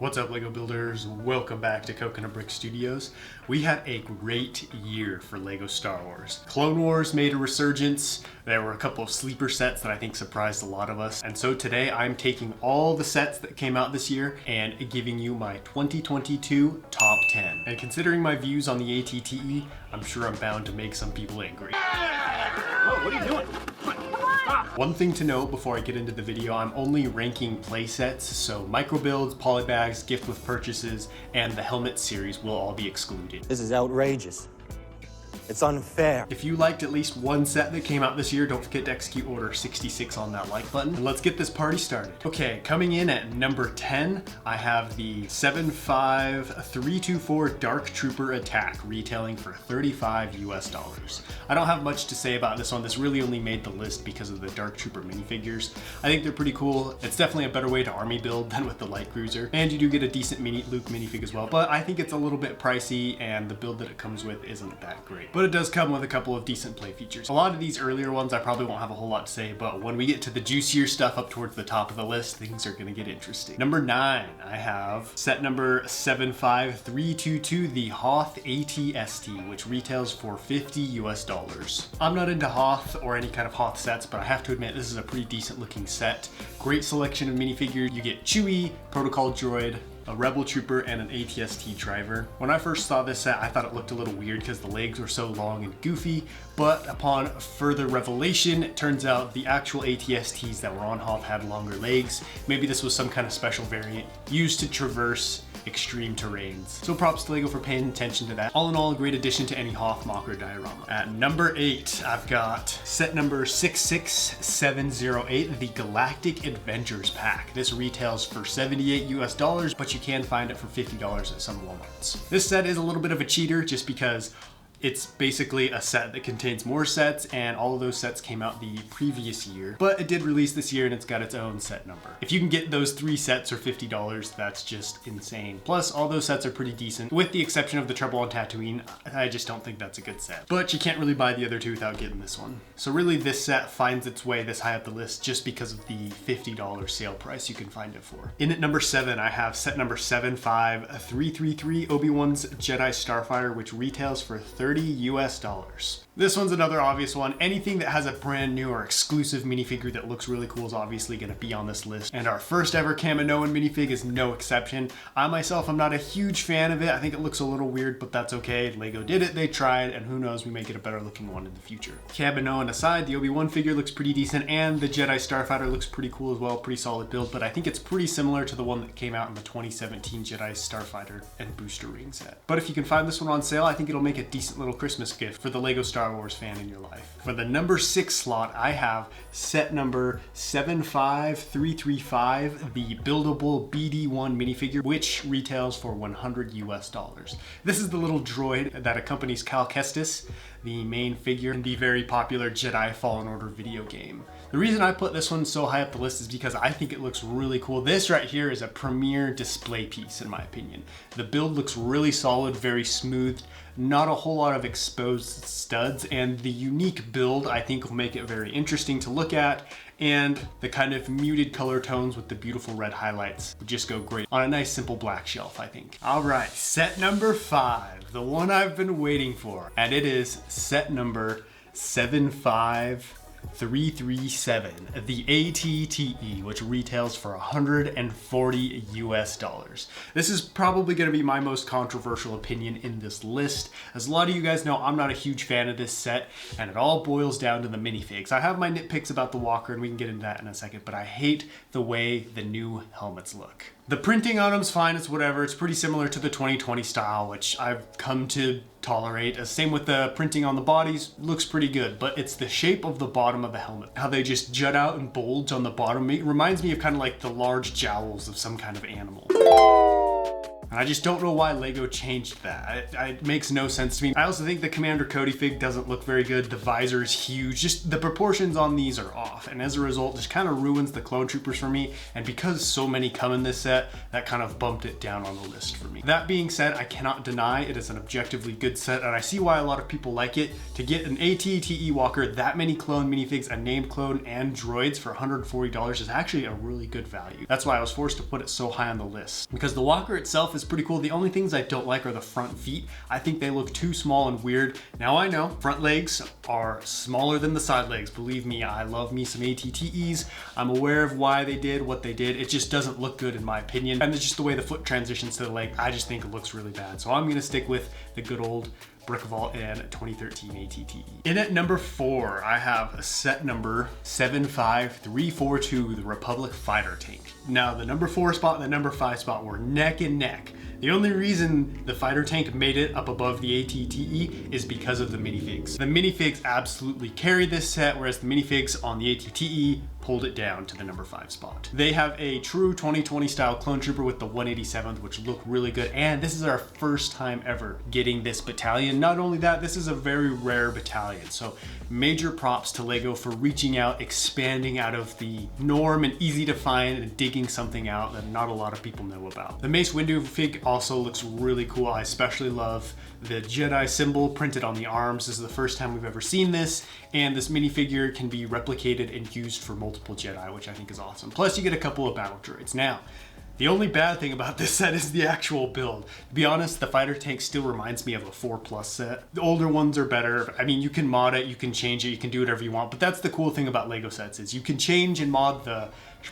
What's up, Lego builders? Welcome back to Coconut Brick Studios. We had a great year for Lego Star Wars. Clone Wars made a resurgence. There were a couple of sleeper sets that I think surprised a lot of us. And so today I'm taking all the sets that came out this year and giving you my 2022 top 10. And considering my views on the ATTE, I'm sure I'm bound to make some people angry. Whoa, what are you doing? One thing to note before I get into the video, I'm only ranking play sets, so micro builds, polybags, gift with purchases, and the helmet series will all be excluded. This is outrageous. It's unfair. If you liked at least one set that came out this year, don't forget to execute order 66 on that like button. And let's get this party started. Okay, coming in at number 10, I have the 75324 Dark Trooper Attack, retailing for $35 US. I don't have much to say about this one. This really only made the list because of the Dark Trooper minifigures. I think they're pretty cool. It's definitely a better way to army build than with the Light Cruiser. And you do get a decent Luke minifig as well, but I think it's a little bit pricey and the build that it comes with isn't that great. But it does come with a couple of decent play features. A lot of these earlier ones I probably won't have a whole lot to say, but when we get to the juicier stuff up towards the top of the list, things are gonna get interesting. Number 9, I have set number 75322, the Hoth ATST, which retails for $50 US. I'm not into Hoth or any kind of Hoth sets, but I have to admit this is a pretty decent looking set. Great selection of minifigures. You get Chewie, Protocol Droid, a Rebel Trooper, and an ATST driver. When I first saw this set, I thought it looked a little weird because the legs were so long and goofy, but upon further revelation, it turns out the actual ATSTs that were on Hoth had longer legs. Maybe this was some kind of special variant used to traverse extreme terrains. So props to Lego for paying attention to that. All in all, a great addition to any Hoth mock or diorama. At number 8, I've got set number 66708, the Galactic Adventures Pack. This retails for $78 US, but you can find it for $50 at some Walmarts. This set is a little bit of a cheater just because it's basically a set that contains more sets, and all of those sets came out the previous year, but it did release this year and it's got its own set number. If you can get those 3 sets for $50, that's just insane. Plus, all those sets are pretty decent, with the exception of the Trouble on Tatooine. I just don't think that's a good set. But you can't really buy the other 2 without getting this one. So really, this set finds its way this high up the list just because of the $50 sale price you can find it for. In at number 7, I have set number 75333, Obi-Wan's Jedi Starfighter, which retails for $30 US. This one's another obvious one. Anything that has a brand new or exclusive minifigure that looks really cool is obviously going to be on this list, and our first ever Kaminoan minifig is no exception. I myself am not a huge fan of it. I think it looks a little weird, but that's okay. Lego did it, they tried, and who knows, we may get a better looking one in the future. Kaminoan aside, the Obi-Wan figure looks pretty decent, and the Jedi Starfighter looks pretty cool as well. Pretty solid build, but I think it's pretty similar to the one that came out in the 2017 Jedi Starfighter and Booster Ring set. But if you can find this one on sale, I think it'll make a decent little Christmas gift for the Lego Star Wars fan in your life. For the number 6 slot, I have set number 75335, the buildable BD1 minifigure, which retails for $100 US. This is the little droid that accompanies Cal Kestis, the main figure in the very popular Jedi Fallen Order video game. The reason I put this one so high up the list is because I think it looks really cool. This right here is a premier display piece in my opinion. The build looks really solid, very smooth, not a whole lot of exposed studs, and the unique build I think will make it very interesting to look at, and the kind of muted color tones with the beautiful red highlights would just go great on a nice simple black shelf, I think. All right, set number 5, the one I've been waiting for, and it is set number 75337, the ATTE, which retails for $140 US. This is probably going to be my most controversial opinion in this list. As a lot of you guys know, I'm not a huge fan of this set, and it all boils down to the minifigs. I have my nitpicks about the walker, and we can get into that in a second, but I hate the way the new helmets look. The printing on them's fine, it's whatever. It's pretty similar to the 2020 style, which I've come to tolerate. Same with the printing on the bodies, looks pretty good, but it's the shape of the bottom of the helmet. How they just jut out and bulge on the bottom. It reminds me of kind of like the large jowls of some kind of animal. And I just don't know why LEGO changed that. It makes no sense to me. I also think the Commander Cody fig doesn't look very good. The visor is huge. Just the proportions on these are off, and as a result, just kind of ruins the Clone Troopers for me. And because so many come in this set, that kind of bumped it down on the list for me. That being said, I cannot deny it is an objectively good set, and I see why a lot of people like it. To get an AT-AT Walker, that many clone minifigs, a named clone, and droids for $140 is actually a really good value. That's why I was forced to put it so high on the list. Because the Walker itself is pretty cool. The only things I don't like are the front feet. I think they look too small and weird. Now I know front legs are smaller than the side legs. Believe me, I love me some AT-ATs. I'm aware of why they did what they did. It just doesn't look good in my opinion. And it's just the way the foot transitions to the leg, I just think it looks really bad. So I'm gonna stick with the good old Brickvault and 2013 AT-AT. In at number 4, I have set number 75342, the Republic Fighter Tank. Now the number 4 spot and the number 5 spot were neck and neck. The only reason the fighter tank made it up above the AT-AT is because of the minifigs. The minifigs absolutely carried this set, whereas the minifigs on the AT-AT pulled it down to the number 5 spot. They have a true 2020 style clone trooper with the 187th, which look really good. And this is our first time ever getting this battalion. Not only that, this is a very rare battalion. So major props to LEGO for reaching out, expanding out of the norm and easy to find and digging something out that not a lot of people know about. The Mace Windu fig also looks really cool. I especially love the Jedi symbol printed on the arms. This is the first time we've ever seen this, and this minifigure can be replicated and used for multiple Jedi, which I think is awesome. Plus you get a couple of battle droids. Now, the only bad thing about this set is the actual build. To be honest, the fighter tank still reminds me of a 4+ set. The older ones are better. I mean, you can mod it, you can change it, you can do whatever you want, but that's the cool thing about LEGO sets is you can change and mod the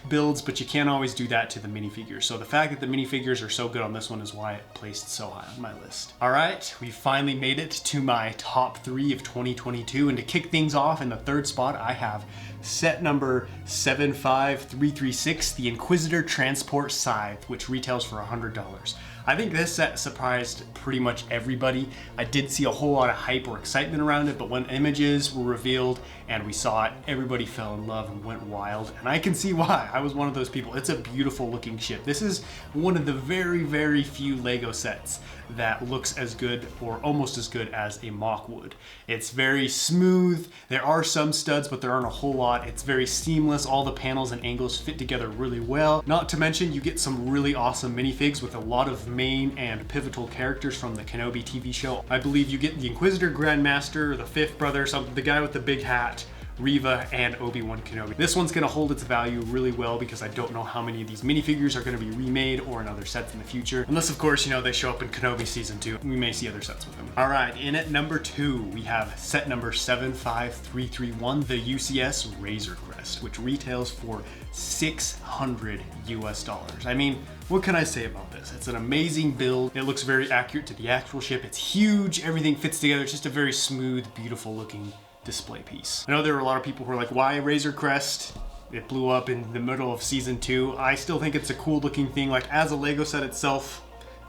builds, but you can't always do that to the minifigures. So the fact that the minifigures are so good on this one is why it placed so high on my list. All right, we finally made it to my top 3 of 2022, and to kick things off in the 3rd spot, I have set number 75336, the Inquisitor Transport Scythe, which retails for $100. I think this set surprised pretty much everybody. I did see a whole lot of hype or excitement around it, but when images were revealed and we saw it, everybody fell in love and went wild. And I can see why. I was one of those people. It's a beautiful looking ship. This is one of the very, very few LEGO sets that looks as good or almost as good as a mock would. It's very smooth. There are some studs, but there aren't a whole lot. It's very seamless. All the panels and angles fit together really well. Not to mention you get some really awesome minifigs with a lot of main and pivotal characters from the Kenobi TV show. I believe you get the Inquisitor Grandmaster, the 5th brother, the guy with the big hat, Reva, and Obi-Wan Kenobi. This one's gonna hold its value really well because I don't know how many of these minifigures are gonna be remade or in other sets in the future. Unless, of course, you know, they show up in Kenobi Season 2. We may see other sets with them. All right, in at number 2, we have set number 75331, the UCS Razor Crest, which retails for $600 US. I mean, what can I say about this? It's an amazing build. It looks very accurate to the actual ship. It's huge. Everything fits together. It's just a very smooth, beautiful looking display piece. I know there were a lot of people who were like, why Razor Crest? It blew up in the middle of Season 2. I still think it's a cool looking thing. Like, as a LEGO set itself,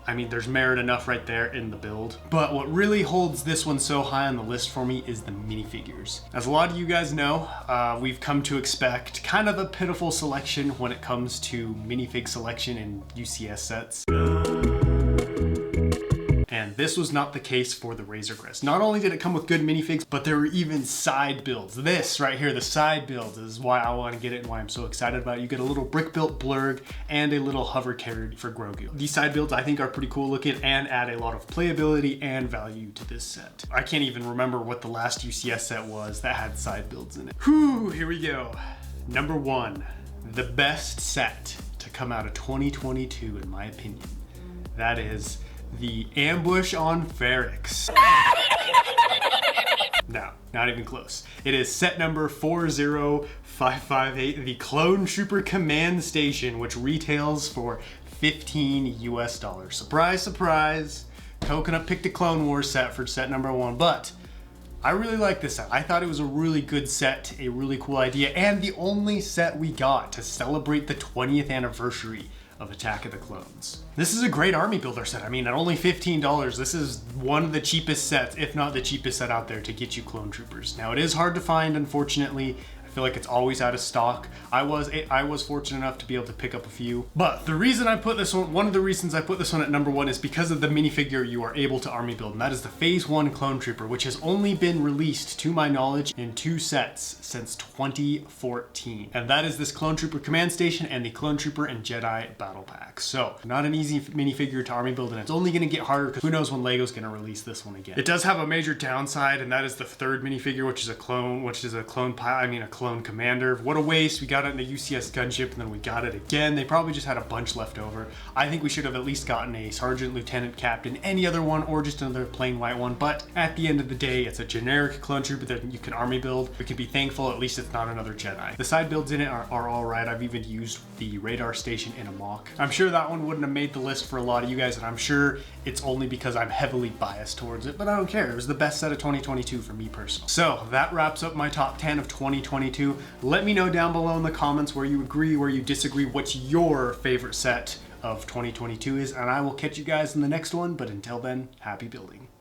I mean, there's merit enough right there in the build. But what really holds this one so high on the list for me is the minifigures. As a lot of you guys know, we've come to expect kind of a pitiful selection when it comes to minifig selection in UCS sets. And this was not the case for the Razor Crest. Not only did it come with good minifigs, but there were even side builds. This right here, the side builds, is why I want to get it and why I'm so excited about it. You get a little brick-built Blurg and a little hover carrier for Grogu. These side builds I think are pretty cool looking and add a lot of playability and value to this set. I can't even remember what the last UCS set was that had side builds in it. Whew, here we go. Number 1, the best set to come out of 2022 in my opinion. That is the Ambush on Ferrix. No, not even close. It is set number 40558, the Clone Trooper Command Station, which retails for $15 US. Surprise, surprise. Coconut picked a Clone Wars set for set number 1, but I really like this set. I thought it was a really good set, a really cool idea, and the only set we got to celebrate the 20th anniversary of Attack of the Clones. This is a great army builder set. I mean, at only $15, this is one of the cheapest sets, if not the cheapest set out there to get you clone troopers. Now, it is hard to find, unfortunately. I feel like it's always out of stock. I was fortunate enough to be able to pick up a few. But the reason I put this one of the reasons I put this one at number 1 is because of the minifigure you are able to army build, and that is the Phase 1 Clone Trooper, which has only been released, to my knowledge, in 2 sets since 2014. And that is this Clone Trooper Command Station and the Clone Trooper and Jedi Battle Pack. So, not an easy minifigure to army build, and it's only going to get harder because who knows when LEGO's going to release this one again. It does have a major downside, and that is the 3rd minifigure, which is a clone commander. What a waste. We got it in the UCS gunship, and then we got it again. They probably just had a bunch left over. I think we should have at least gotten a sergeant, lieutenant, captain, any other one, or just another plain white one. But at the end of the day, it's a generic clone trooper that you can army build. We can be thankful at least it's not another Jedi. The side builds in it are all right. I've even used the radar station in a mock. I'm sure that one wouldn't have made the list for a lot of you guys, and I'm sure it's only because I'm heavily biased towards it, but I don't care. It was the best set of 2022 for me personally. So that wraps up my top 10 of 2022. Let me know down below in the comments where you agree, where you disagree, what's your favorite set of 2022 is, and I will catch you guys in the next one. But until then, happy building.